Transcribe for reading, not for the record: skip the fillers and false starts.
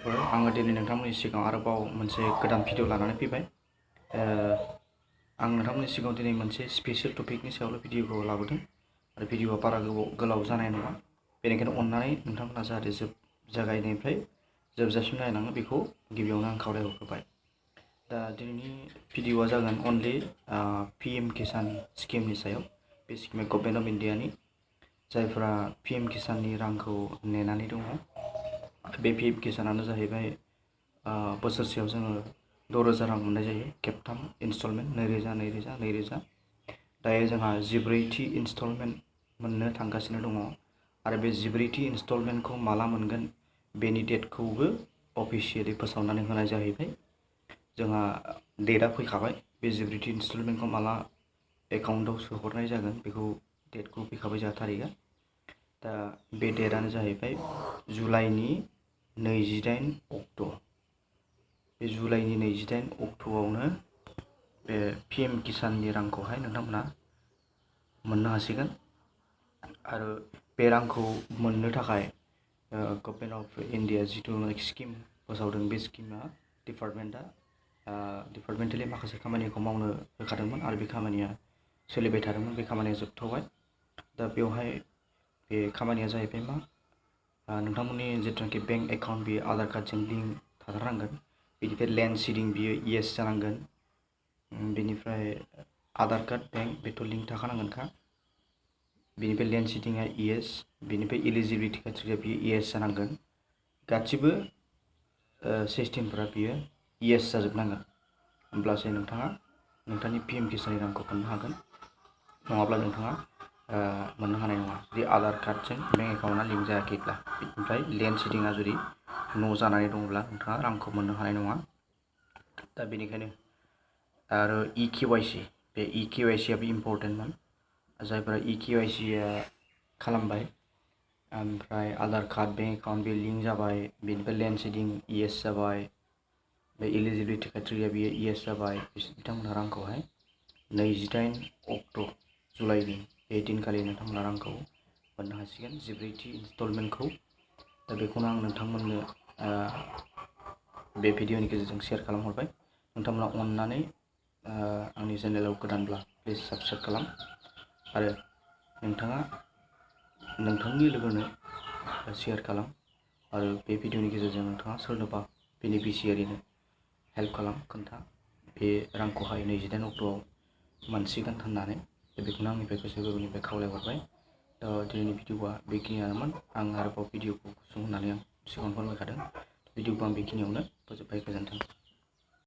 आङो दिनै नोंथांमोननि सिगाङाव आरोबाव मोनसे गोदान भिडिअ लानानै फैबाय। आं नोंथांमोननि सिगाङाव दिनै मोनसे स्पेसियेल टपिकनि सायावल' भिडिअखौ लाबोदों आरो भिडिअआ बारा गोलाव जानाय नङा। बेनिखायनो अननानै नोंथांमोना जाहाथे जागायनायनिफ्राय जोबजासिम नायलाङो बेखौ गिबियावनो आं खावलायहरग्रोबाय। दा दिनैनि भिडिअआ जागोन अनलि PM किसान स्किमनि सायाव। बे स्किमा गभर्नमेन्ट अफ इन्डियानि, जायफोरा PM किसाननि रांखौ नेनानै दङ। बे PM किसानानो जाहैबाय बोसोरसेयाव जोङो 6,000 रां मोननाय जायो, खेबथाम इनस्टलमेन्ट 2000। दायो जोंहा 14थि इनस्टलमेन्ट मोननो थांगासिनो दङ आरो बे 14थि इनस्टलमेन्टखौ माला मोनगोन बेनि डेटखौबो अफिसियेलि फोसावनानै होनाय जाहैबाय। जोंहा डेटआ फैखाबाय, बे 14थि इनस्टलमेन्टखौ माला एकाउन्टआव सोहरनाय जागोन बेखौ डेटखौ फैखाबाय जोंहा तारिखआ। दा बे डेटआनो जाहैबाय जुलाइनि 28 अक्ट'। बे जुलाइनि 28 अक्ट'आवनो बे PM किसाननि रांखौहाय नोंथांमोना मोननो हासिगोन। आरो बे रांखौ मोननो थाखाय गभर्नमेन्ट अफ इन्डिया जिथु स्किम फोसावदों, बे स्किमा डिपार्टमेन्टेलि माखासे खामानिखौ मावनो होखादोंमोन आरो बे खामानिया सोलिबाय थादोंमोन। बे खामानिया जोबथ'बाय। दा बेवहाय बे खामानिया जाहैबाय मा, नोंथांमोननि जिथुनाखि बेंक एकाउन्ट बेयो आधार कार्डजों लिंक थाथारनांगोन। बेनिफ्राय लेन्ड सिडिं बियो येस जानांगोन। बेनिफ्राय आधार कार्ड बेंक बेथ' लिंक थाखानांगोनखा। बेनिफ्राय लेन्ड सिडिंआ येस, बेनिफ्राय इलिजिबिलिटि क्राइटेरिया बियो येस जानांगोन। गासिबो सिस्टेमफोरा बियो येस जाजोबनांगोन, होमब्लासो नोंथाङा नोंथांनि PM किसाननि रांखौ मोननो हागोन। नङाब्ला नोंथाङा मोननो हानाय नङा, जुदि आधार कार्डजों बेंक एकाउन्टआ लिंक जायाखैब्ला। बेनिफ्राय लेन्ड सिडिंआ जुदि न' जानानै दङब्ला नोंथाङा रांखौ मोननो हानाय नङा। दा बेनिखायनो आरो EKYC, बे EKYCआबो इम्परटेन्टमोन। जायफोरा EKYC खालामबाय, ओमफ्राय आधार कार्ड बेंक एकाउन्ट बे लिंक जाबाय, बेनिफ्राय लेन्ड सिडिं येस जाबाय, बे इलिजिबिलिटि क्राइटेरिया बियो येस जाबाय, बिथांमोनहा रांखौहाय 28 अक्ट' जुलाइनि बे दिनखालि नोंथांमोना रांखौ मोननो हासिगोन, 14थि इनस्टलमेन्टखौ। दा बेखौनो आं नोंथांमोननो बे भिडिअनि गेजेरजों शेयार खालामहरबाय। नोंथांमोना अननानै आंनि चेनेलाव गोदानब्ला प्लिज साबस्क्राइब खालाम आरो नोंथाङा नोंथांनि लोगोनो शेयार खालाम आरो बे भिडिअनि गेजेरजों नोंथाङा सोरनोबा बेनिफिसियारिनो हेल्प खालाम, खोन्था बे रांखौहाय 28 अक्ट'आव मोनसिगोन होननानै। बेखौनो आंनिफ्राय गोसो गोरबोनिफ्राय खावलायहरबाय। दिनैनि भिडिअआ बेखिनियानोमोन। आं आरोबाव भिडिअखौ गुसुं होननानै आं सिगाङावनो फोरमायखादों। भिडिअखौ आं बेखिनियावनो फोजोबबाय। गोजोन्थों।